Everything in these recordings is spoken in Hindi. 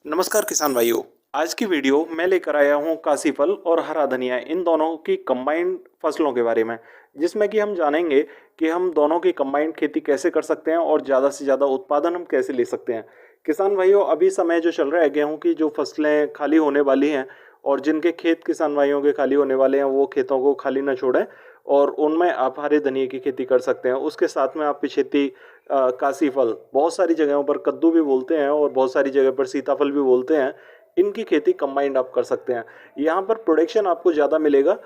नमस्कार किसान भाइयों। आज की वीडियो मैं लेकर आया हूँ काशी फल और हरा धनिया इन दोनों की कंबाइंड फसलों के बारे में, जिसमें कि हम जानेंगे कि हम दोनों की कंबाइंड खेती कैसे कर सकते हैं और ज़्यादा से ज़्यादा उत्पादन हम कैसे ले सकते हैं। किसान भाइयों, अभी समय जो चल रहा है, गेहूं की जो फसलें खाली होने वाली हैं और जिनके खेत किसान भाइयों के खाली होने वाले हैं, वो खेतों को खाली न छोड़ें और उनमें आप हरे धनिए की खेती कर सकते हैं। उसके साथ में आप पिछेती काशी फल, बहुत सारी जगहों पर कद्दू भी बोलते हैं और बहुत सारी जगह पर सीताफल भी बोलते हैं, इनकी खेती कंबाइंड आप कर सकते हैं। यहाँ पर प्रोडक्शन आपको ज़्यादा मिलेगा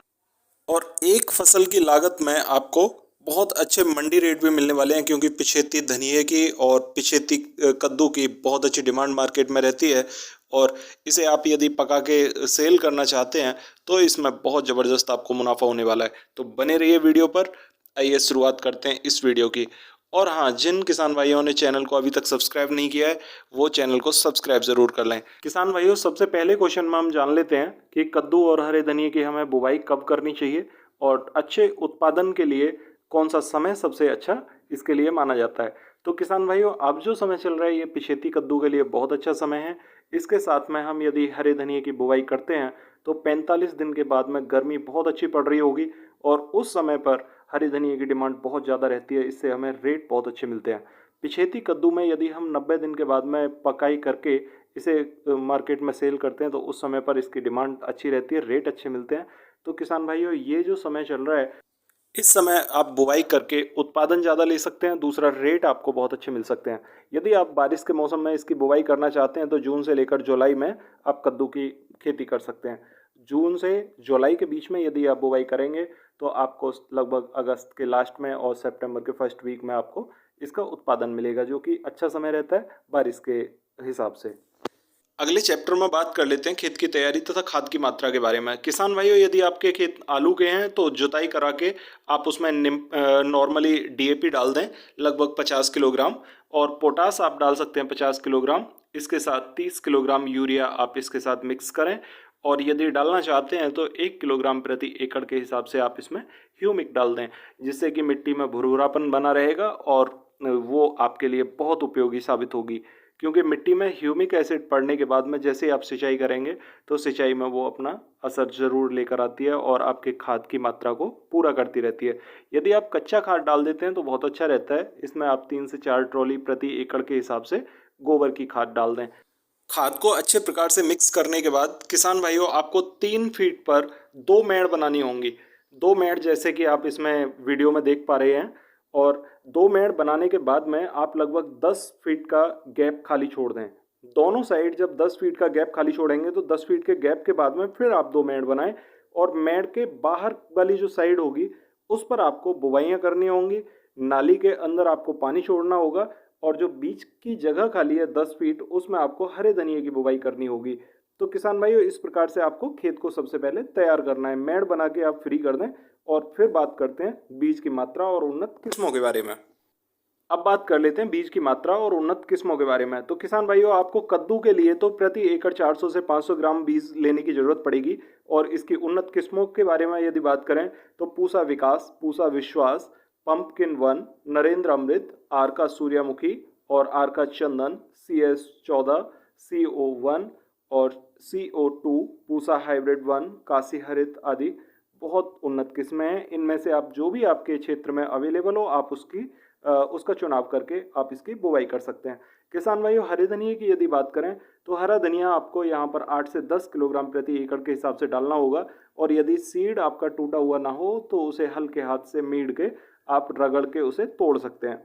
और एक फसल की लागत में आपको बहुत अच्छे मंडी रेट भी मिलने वाले हैं, क्योंकि पिछेती धनिये की और पिछेती कद्दू की बहुत अच्छी डिमांड मार्केट में रहती है। और इसे आप यदि पका के सेल करना चाहते हैं तो इसमें बहुत ज़बरदस्त आपको मुनाफा होने वाला है। तो बने रहिए वीडियो पर। आइए शुरुआत करते हैं इस वीडियो की। और हाँ, जिन किसान भाइयों ने चैनल को अभी तक सब्सक्राइब नहीं किया है, वो चैनल को सब्सक्राइब जरूर कर लें। किसान भाइयों, सबसे पहले क्वेश्चन में हम जान लेते हैं कि कद्दू और हरे धनिये की हमें बुवाई कब करनी चाहिए और अच्छे उत्पादन के लिए कौन सा समय सबसे अच्छा इसके लिए माना जाता है। तो किसान भाइयों, अब जो समय चल रहा है ये पिछेती कद्दू के लिए बहुत अच्छा समय है। इसके साथ में हम यदि हरे धनिये की बुवाई करते हैं तो 45 दिन के बाद में गर्मी बहुत अच्छी पड़ रही होगी और उस समय पर हरी धनिया की डिमांड बहुत ज़्यादा रहती है। इससे हमें रेट बहुत अच्छे मिलते हैं। पिछेती कद्दू में यदि हम 90 दिन के बाद में पकाई करके इसे मार्केट में सेल करते हैं तो उस समय पर इसकी डिमांड अच्छी रहती है, रेट अच्छे मिलते हैं। तो किसान भाइयों, ये जो समय चल रहा है, इस समय आप बुवाई करके उत्पादन ज़्यादा ले सकते हैं। दूसरा, रेट आपको बहुत अच्छे मिल सकते हैं। यदि आप बारिश के मौसम में इसकी बुवाई करना चाहते हैं तो जून से लेकर जुलाई में आप कद्दू की खेती कर सकते हैं। जून से जुलाई के बीच में यदि आप बुवाई करेंगे तो आपको लगभग अगस्त के लास्ट में और सितंबर के फर्स्ट वीक में आपको इसका उत्पादन मिलेगा, जो कि अच्छा समय रहता है बारिश के हिसाब से। अगले चैप्टर में बात कर लेते हैं खेत की तैयारी तथा खाद की मात्रा के बारे में। किसान भाइयों, यदि आपके खेत आलू के हैं तो जुताई करा के आप उसमें नॉर्मली डीएपी डाल दें लगभग 50 किलोग्राम, और पोटास आप डाल सकते हैं 50 किलोग्राम। इसके साथ 30 किलोग्राम यूरिया आप इसके साथ मिक्स करें। और यदि डालना चाहते हैं तो 1 किलोग्राम प्रति एकड़ के हिसाब से आप इसमें ह्यूमिक डाल दें, जिससे कि मिट्टी में भुरभुरापन बना रहेगा और वो आपके लिए बहुत उपयोगी साबित होगी। क्योंकि मिट्टी में ह्यूमिक एसिड पड़ने के बाद में जैसे आप सिंचाई करेंगे तो सिंचाई में वो अपना असर ज़रूर लेकर आती है और आपके खाद की मात्रा को पूरा करती रहती है। यदि आप कच्चा खाद डाल देते हैं तो बहुत अच्छा रहता है। इसमें आप 3 से 4 ट्रॉली प्रति एकड़ के हिसाब से गोबर की खाद डाल दें। खाद को अच्छे प्रकार से मिक्स करने के बाद किसान भाइयों, आपको 3 फीट पर 2 मेड़ बनानी होंगी। 2 मेड़ जैसे कि आप इसमें वीडियो में देख पा रहे हैं। और 2 मेड़ बनाने के बाद में आप लगभग 10 फीट का गैप खाली छोड़ दें। दोनों साइड जब 10 फीट का गैप खाली छोड़ेंगे तो 10 फीट के गैप के बाद में फिर आप 2 मेड़ बनाएं और मेड़ के बाहर वाली जो साइड होगी उस पर आपको बुवाइयाँ करनी होंगी। नाली के अंदर आपको पानी छोड़ना होगा और जो बीच की जगह खाली है 10 फीट, उसमें आपको हरे धनिए की बुवाई करनी होगी। तो किसान भाइयों, इस प्रकार से आपको खेत को सबसे पहले तैयार करना है। मेड़ बना के आप फ्री कर दें और फिर बात करते हैं बीज की मात्रा और उन्नत किस्मों के बारे में। अब बात कर लेते हैं बीज की मात्रा और उन्नत किस्मों के बारे में। तो किसान भाइयों, आपको कद्दू के लिए तो प्रति एकड़ 400 से 500 ग्राम बीज लेने की जरूरत पड़ेगी। और इसकी उन्नत किस्मों के बारे में यदि बात करें तो Pusa Vikas, Pusa Vishwas, pumpkin one, Narendra Amrit, Arka Suryamukhi और आर का चंदन, CS14, CO1 और CO2, Pusa hybrid one, Kashi हरित आदि बहुत उन्नत किस्में हैं। इनमें से आप जो भी आपके क्षेत्र में अवेलेबल हो आप उसका चुनाव करके आप इसकी बुवाई कर सकते हैं। किसान भाइयों, हरे धनिए की यदि बात करें तो हरा धनिया आपको यहाँ पर 8 से 10 किलोग्राम प्रति एकड़ के हिसाब से डालना होगा। और यदि सीड आपका टूटा हुआ ना हो तो उसे हल्के हाथ से मीड़ के आप रगड़ के उसे तोड़ सकते हैं।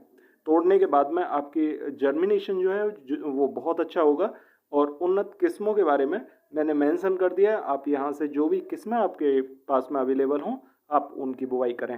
तोड़ने के बाद में आपकी जर्मिनेशन जो है वो बहुत अच्छा होगा। और उन्नत किस्मों के बारे में मैंने मेंशन कर दिया है। आप यहाँ से जो भी किस्में आपके पास में अवेलेबल हों आप उनकी बुवाई करें।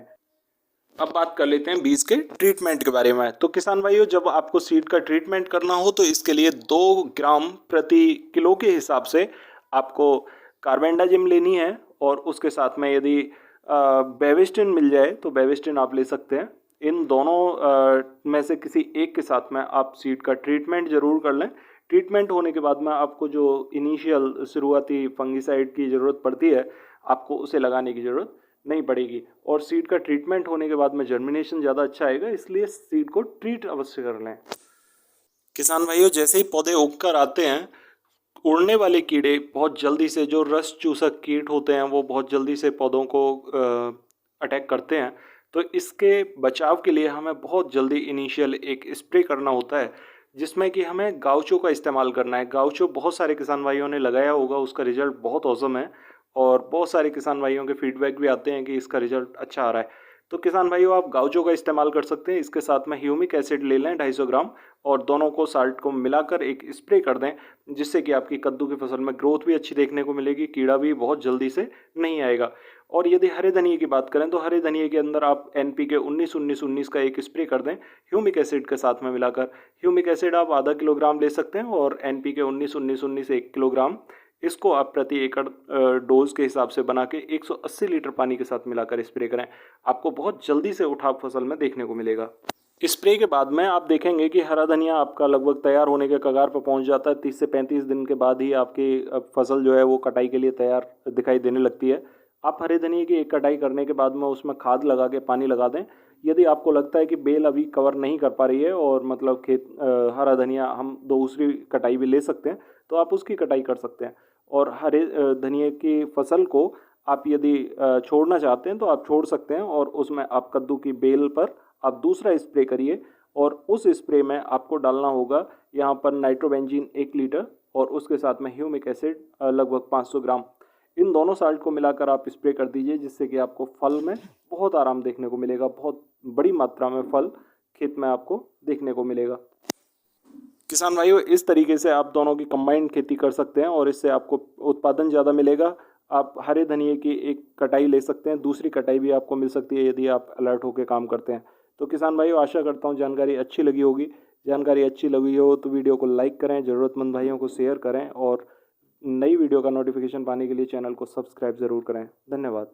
अब बात कर लेते हैं बीज के ट्रीटमेंट के बारे में। तो किसान भाइयों, जब आपको सीड का ट्रीटमेंट करना हो तो इसके लिए 2 ग्राम प्रति किलो के हिसाब से आपको कार्बेंडाजिम लेनी है। और उसके साथ में यदि बेविस्टिन मिल जाए तो बेविस्टिन आप ले सकते हैं। इन दोनों में से किसी एक के साथ में आप सीड का ट्रीटमेंट ज़रूर कर लें। ट्रीटमेंट होने के बाद में आपको जो इनिशियल शुरुआती फंगिसाइड की ज़रूरत पड़ती है आपको उसे लगाने की ज़रूरत नहीं पड़ेगी। और सीड का ट्रीटमेंट होने के बाद में जर्मिनेशन ज़्यादा अच्छा आएगा, इसलिए सीड को ट्रीट अवश्य कर लें। किसान भाइयों, जैसे ही पौधे उग कर आते हैं उड़ने वाले कीड़े बहुत जल्दी से, जो रस चूसक कीट होते हैं, वो बहुत जल्दी से पौधों को अटैक करते हैं। तो इसके बचाव के लिए हमें बहुत जल्दी इनिशियल एक स्प्रे करना होता है, जिसमें कि हमें गाउचो का इस्तेमाल करना है। गाउचो बहुत सारे किसान भाइयों ने लगाया होगा, उसका रिजल्ट बहुत औसम है और बहुत सारे किसान भाइयों के फीडबैक भी आते हैं कि इसका रिजल्ट अच्छा आ रहा है। तो किसान भाइयों, आप गाउचो का इस्तेमाल कर सकते हैं। इसके साथ में ह्यूमिक एसिड ले लें 250 ग्राम और दोनों को साल्ट को मिलाकर एक स्प्रे कर दें, जिससे कि आपकी कद्दू की फसल में ग्रोथ भी अच्छी देखने को मिलेगी, कीड़ा भी बहुत जल्दी से नहीं आएगा। और यदि हरे धनिए की बात करें तो हरे धनिए के अंदर आप NPK 19-19-19 का एक स्प्रे कर दें ह्यूमिक एसिड के साथ में मिलाकर। ह्यूमिक एसिड आप आधा किलोग्राम ले सकते हैं और NPK 19-19-19 1 किलोग्राम, इसको आप प्रति एकड़ डोज के हिसाब से बना के 180 लीटर पानी के साथ मिलाकर स्प्रे करें। आपको बहुत जल्दी से उठाव फसल में देखने को मिलेगा। स्प्रे के बाद में आप देखेंगे कि हरा धनिया आपका लगभग तैयार होने के कगार पर पहुंच जाता है। 30 से 35 दिन के बाद ही आपकी फसल जो है वो कटाई के लिए तैयार दिखाई देने लगती है। आप हरे धनिए की एक कटाई करने के बाद में उसमें खाद लगा के पानी लगा दें। यदि आपको लगता है कि बेल अभी कवर नहीं कर पा रही है और मतलब खेत हरा धनिया हम दूसरी कटाई भी ले सकते हैं, तो आप उसकी कटाई कर सकते हैं। और हरे धनिए की फसल को आप यदि छोड़ना चाहते हैं तो आप छोड़ सकते हैं और उसमें आप कद्दू की बेल पर आप दूसरा स्प्रे करिए और उस स्प्रे में आपको डालना होगा यहाँ पर नाइट्रोबेंजीन 1 लीटर और उसके साथ में ह्यूमिक एसिड लगभग 500 ग्राम। इन दोनों साल्ट को मिलाकर आप स्प्रे कर दीजिए, जिससे कि आपको फल में बहुत आराम देखने को मिलेगा। बहुत बड़ी मात्रा में फल खेत में आपको देखने को मिलेगा। किसान भाइयों, इस तरीके से आप दोनों की कंबाइंड खेती कर सकते हैं और इससे आपको उत्पादन ज़्यादा मिलेगा। आप हरे धनिए की एक कटाई ले सकते हैं, दूसरी कटाई भी आपको मिल सकती है यदि आप अलर्ट होकर काम करते हैं। तो किसान भाइयों, आशा करता हूँ जानकारी अच्छी लगी होगी। जानकारी अच्छी लगी हो तो वीडियो को लाइक करें, ज़रूरतमंद भाइयों को शेयर करें और नई वीडियो का नोटिफिकेशन पाने के लिए चैनल को सब्सक्राइब ज़रूर करें। धन्यवाद।